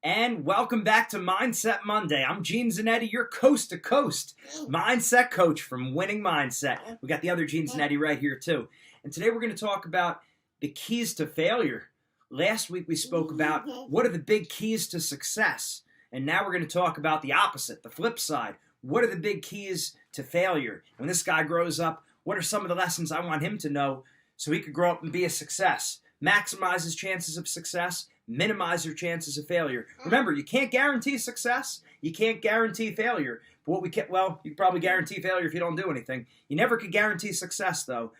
And welcome back to Mindset Monday. I'm Gene Zanetti, your coast-to-coast mindset coach from Winning Mindset. We got the other Gene Zanetti right here too. And today we're going to talk about the keys to failure. Last week we spoke about what are the big keys to success. And now we're going to talk about the opposite, the flip side. What are the big keys to failure? When this guy grows up, what are some of the lessons I want him to know so he could grow up and be a success? Maximize his chances of success, minimize your chances of failure. Remember, you can't guarantee success. You can't guarantee failure. But what we can, well, you can probably guarantee failure if you don't do anything. You never could guarantee success, though.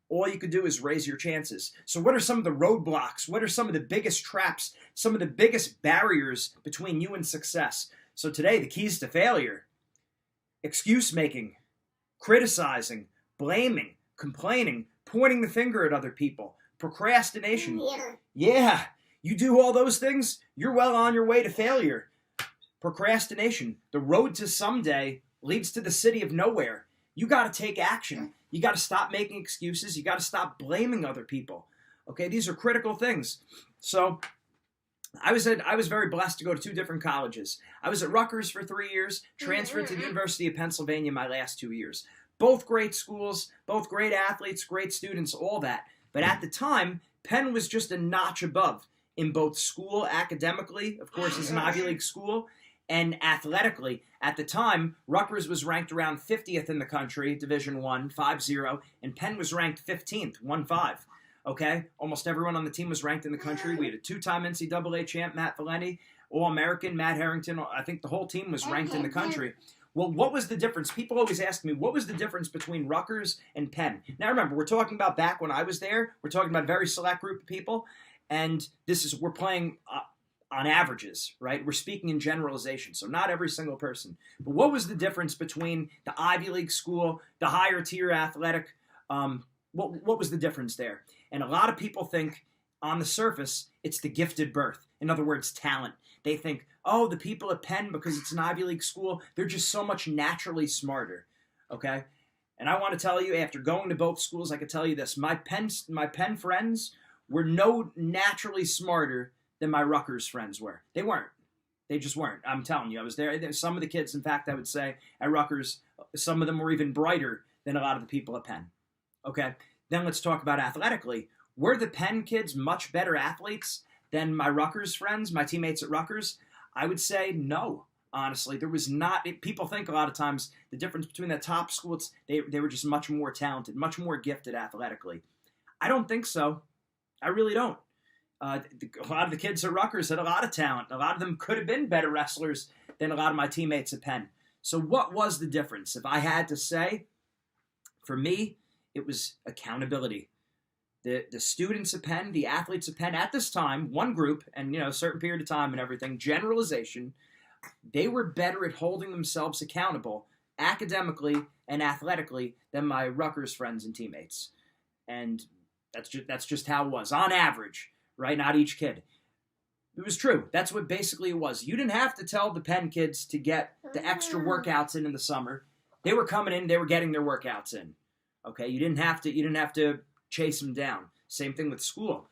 All you could do is raise your chances. So what are some of the roadblocks? What are some of the biggest traps? Some of the biggest barriers between you and success? So today, the keys to failure: excuse making, criticizing, blaming, complaining, pointing the finger at other people, procrastination. Yeah, you do all those things, you're well on your way to failure. Procrastination. The road to someday leads to the city of nowhere. You got to take action. You got to stop making excuses. You got to stop blaming other people. Okay, these are critical things. So I was very blessed to go to two different colleges. I was at Rutgers for 3 years, transferred to the University of Pennsylvania my last 2 years. Both great schools, both great athletes, great students, all that. But at the time, Penn was just a notch above in both school, academically, of course, it's an Ivy League school, and athletically. At the time, Rutgers was ranked around 50th in the country, Division I, 5-0, and Penn was ranked 15th, 1-5. Okay? Almost everyone on the team was ranked in the country. We had a two-time NCAA champ, Matt Valenti, All-American, Matt Harrington. I think the whole team was ranked in the country. Well, what was the difference? People always ask me, what was the difference between Rutgers and Penn? Now, remember, we're talking about back when I was there. We're talking about a very select group of people, and we're playing on averages, right? We're speaking in generalization, so not every single person. But what was the difference between the Ivy League school, the higher tier athletic? What was the difference there? And a lot of people think, on the surface, it's the gifted birth. In other words, talent. They think, oh, the people at Penn, because it's an Ivy League school, they're just so much naturally smarter, okay? And I want to tell you, after going to both schools, I can tell you this. My Penn friends were no naturally smarter than my Rutgers friends were. They weren't. They just weren't. I'm telling you, I was there. Some of the kids, in fact, I would say, at Rutgers, some of them were even brighter than a lot of the people at Penn, okay? Then let's talk about athletically. Were the Penn kids much better athletes than my Rutgers friends, my teammates at Rutgers? I would say no, honestly. There was not. People think a lot of times the difference between the top schools, they were just much more talented, much more gifted athletically. I don't think so. I really don't. A lot of the kids at Rutgers had a lot of talent. A lot of them could have been better wrestlers than a lot of my teammates at Penn. So what was the difference? If I had to say, for me, it was accountability. The students at Penn, the athletes at Penn, at this time, one group, and a certain period of time and everything, generalization, they were better at holding themselves accountable academically and athletically than my Rutgers friends and teammates. And that's just how it was, on average, right? Not each kid. It was true. That's what basically it was. You didn't have to tell the Penn kids to get the extra workouts in the summer. They were coming in, they were getting their workouts in. Okay, you didn't have to chase them down. Same thing with school.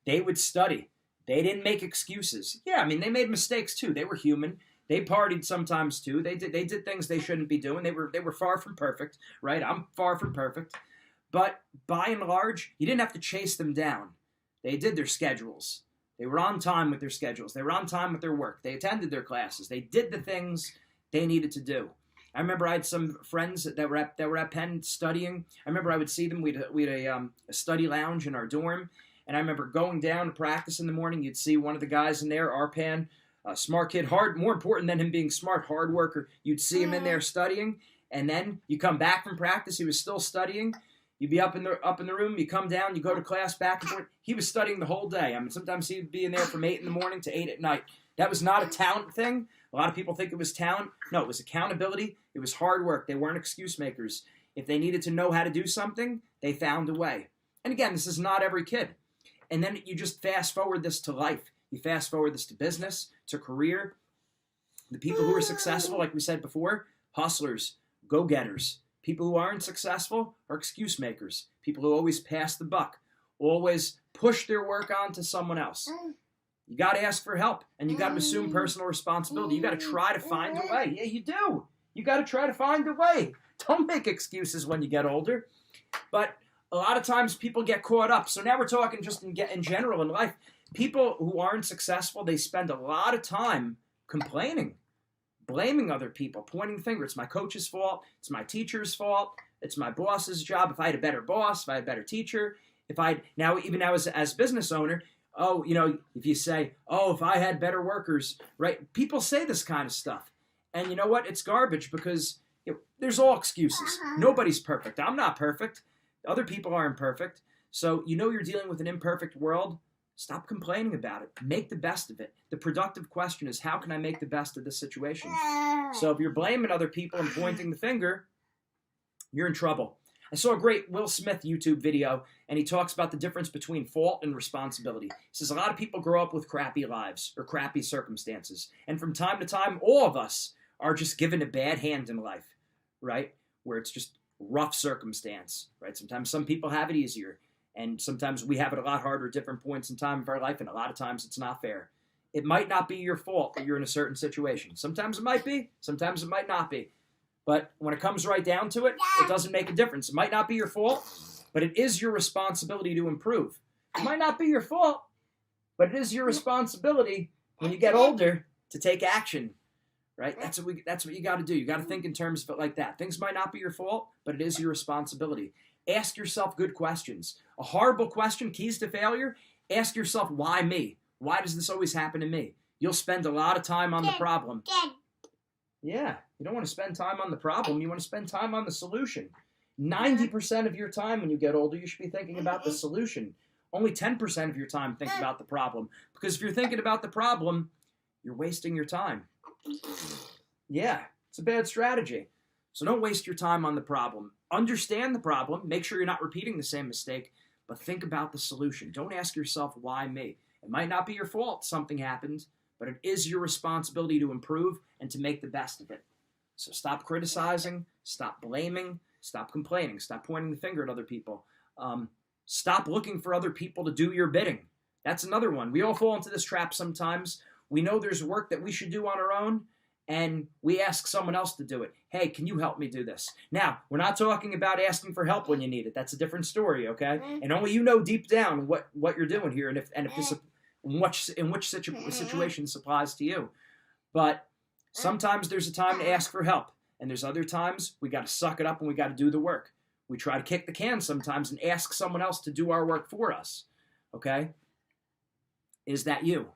They would study. They didn't make excuses. Yeah, I mean, they made mistakes too. They were human. They partied sometimes too. They did things they shouldn't be doing. They were far from perfect, right? I'm far from perfect. But by and large, you didn't have to chase them down. They did their schedules. They were on time with their schedules. They were on time with their work. They attended their classes. They did the things they needed to do. I remember I had some friends that were at Penn studying. I remember I would see them. We had a study lounge in our dorm, and I remember going down to practice in the morning. You'd see one of the guys in there, Arpan, a smart kid, more important than him being smart, hard worker. You'd see him in there studying, and then you come back from practice. He was still studying. You'd be up in the room. You come down. You go to class back and forth. He was studying the whole day. I mean, sometimes he'd be in there from 8 in the morning to 8 at night. That was not a talent thing. A lot of people think it was talent. No, it was accountability. It was hard work. They weren't excuse makers. If they needed to know how to do something, they found a way. And again, this is not every kid. And then you just fast forward this to life. You fast forward this to business, to career. The people who are successful, like we said before, hustlers, go-getters. People who aren't successful are excuse makers. People who always pass the buck, always push their work on to someone else. You got to ask for help, and you got to assume personal responsibility. You got to try to find a way. Yeah, you do. You got to try to find a way. Don't make excuses when you get older. But a lot of times people get caught up. So now we're talking just in general in life. People who aren't successful, they spend a lot of time complaining, blaming other people, pointing the finger. It's my coach's fault. It's my teacher's fault. It's my boss's job. If I had a better boss, if I had a better teacher, even now as business owner, if you say, if I had better workers, right? People say this kind of stuff. And you know what? It's garbage because there's all excuses. Nobody's perfect. I'm not perfect. Other people aren't perfect. So you're dealing with an imperfect world. Stop complaining about it. Make the best of it. The productive question is, how can I make the best of this situation? So if you're blaming other people and pointing the finger, you're in trouble. I saw a great Will Smith YouTube video, and he talks about the difference between fault and responsibility. He says a lot of people grow up with crappy lives or crappy circumstances. And from time to time, all of us are just given a bad hand in life, right? Where it's just rough circumstance, right? Sometimes some people have it easier. And sometimes we have it a lot harder at different points in time of our life, and a lot of times it's not fair. It might not be your fault that you're in a certain situation. Sometimes it might be, sometimes it might not be. But when it comes right down to it, it doesn't make a difference. It might not be your fault, but it is your responsibility to improve. It might not be your fault, but it is your responsibility when you get older to take action, right? That's what you got to do. You got to think in terms of it like that. Things might not be your fault, but it is your responsibility. Ask yourself good questions. A horrible question, keys to failure, ask yourself, why me? Why does this always happen to me? You'll spend a lot of time on the problem. Yeah, you don't want to spend time on the problem. You want to spend time on the solution. 90% of your time when you get older, you should be thinking about the solution. Only 10% of your time think about the problem. Because if you're thinking about the problem, you're wasting your time. Yeah, it's a bad strategy. So don't waste your time on the problem. Understand the problem. Make sure you're not repeating the same mistake, but think about the solution. Don't ask yourself, why me? It might not be your fault something happened, but it is your responsibility to improve and to make the best of it. So stop criticizing, stop blaming, stop complaining, stop pointing the finger at other people. Stop looking for other people to do your bidding. That's another one. We all fall into this trap sometimes. We know there's work that we should do on our own, and we ask someone else to do it. Hey, can you help me do this? Now, we're not talking about asking for help when you need it. That's a different story, okay? And only you know deep down what you're doing here, and if this in which situation this applies to you. But sometimes there's a time to ask for help, and there's other times we got to suck it up and we got to do the work. We try to kick the can sometimes and ask someone else to do our work for us, okay? Is that you?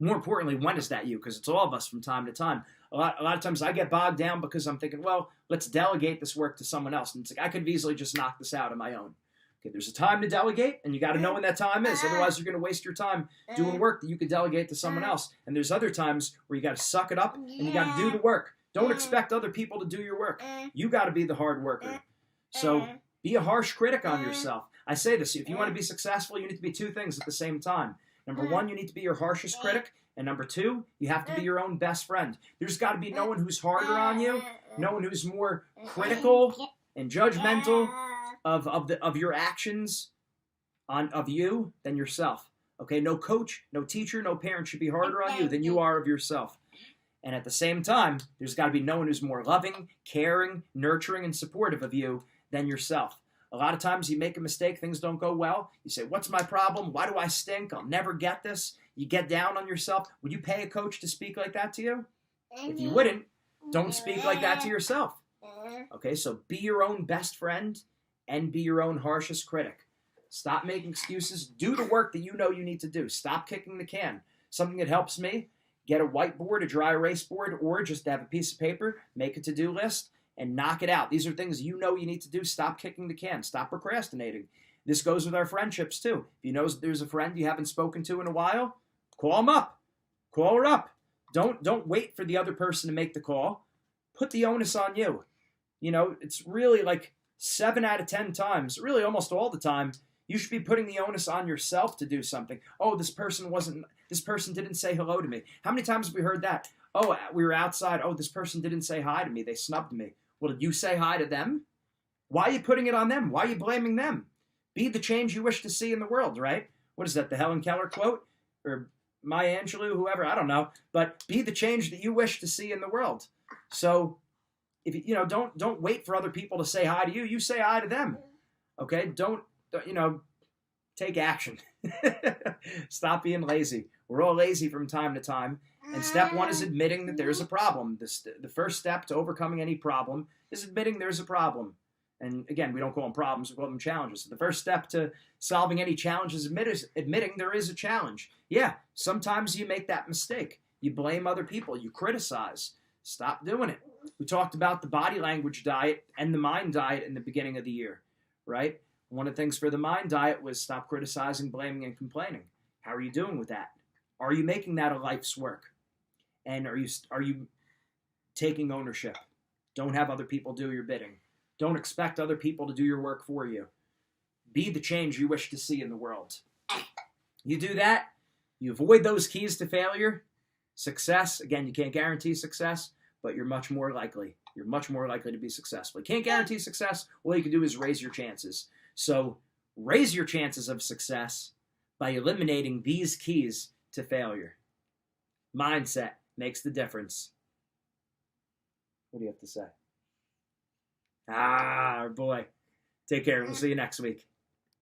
More importantly, when is that you? Because it's all of us from time to time. A lot of times I get bogged down because I'm thinking, well, let's delegate this work to someone else. And it's like, I could have easily just knocked this out on my own. Okay, there's a time to delegate, and you got to know when that time is. Otherwise, you're going to waste your time doing work that you could delegate to someone else. And there's other times where you got to suck it up and you got to do the work. Don't expect other people to do your work. You got to be the hard worker. So be a harsh critic on yourself. I say this, if you want to be successful, you need to be two things at the same time. Number one, you need to be your harshest critic. And number two, you have to be your own best friend. There's got to be no one who's harder on you, no one who's more critical and judgmental of your actions of you than yourself. Okay, no coach, no teacher, no parent should be harder on you than you are of yourself. And at the same time, there's got to be no one who's more loving, caring, nurturing, and supportive of you than yourself. A lot of times you make a mistake, things don't go well. You say, what's my problem? Why do I stink? I'll never get this. You get down on yourself. Would you pay a coach to speak like that to you? If you wouldn't, don't speak like that to yourself. Okay, so be your own best friend and be your own harshest critic. Stop making excuses. Do the work that you know you need to do. Stop kicking the can. Something that helps me, get a whiteboard, a dry erase board, or just have a piece of paper, make a to-do list, and knock it out. These are things you know you need to do. Stop kicking the can. Stop procrastinating. This goes with our friendships, too. If you know there's a friend you haven't spoken to in a while, call them up. Call her up. Don't wait for the other person to make the call. Put the onus on you. You know, it's really like 7 out of 10 times, really almost all the time, you should be putting the onus on yourself to do something. Oh, this person didn't say hello to me. How many times have we heard that? Oh, we were outside. Oh, this person didn't say hi to me. They snubbed me. Well, did you say hi to them? Why are you putting it on them? Why are you blaming them? Be the change you wish to see in the world, right? What is that, the Helen Keller quote? Or Maya Angelou, whoever, I don't know, but be the change that you wish to see in the world. So if don't wait for other people to say hi to you. You say hi to them. Okay? Don't take action. Stop being lazy. We're all lazy from time to time. And step one is admitting that there's a problem. The first step to overcoming any problem is admitting there's a problem. And again, we don't call them problems, we call them challenges. So the first step to solving any challenge is admitting there is a challenge. Yeah, sometimes you make that mistake. You blame other people. You criticize. Stop doing it. We talked about the body language diet and the mind diet in the beginning of the year, right? One of the things for the mind diet was stop criticizing, blaming, and complaining. How are you doing with that? Are you making that a life's work? And are you taking ownership? Don't have other people do your bidding. Don't expect other people to do your work for you. Be the change you wish to see in the world. You do that, you avoid those keys to failure, success. Again, you can't guarantee success, but you're much more likely. You're much more likely to be successful. You can't guarantee success. All you can do is raise your chances. So raise your chances of success by eliminating these keys to failure. Mindset makes the difference. What do you have to say? Boy. Take care. We'll see you next week.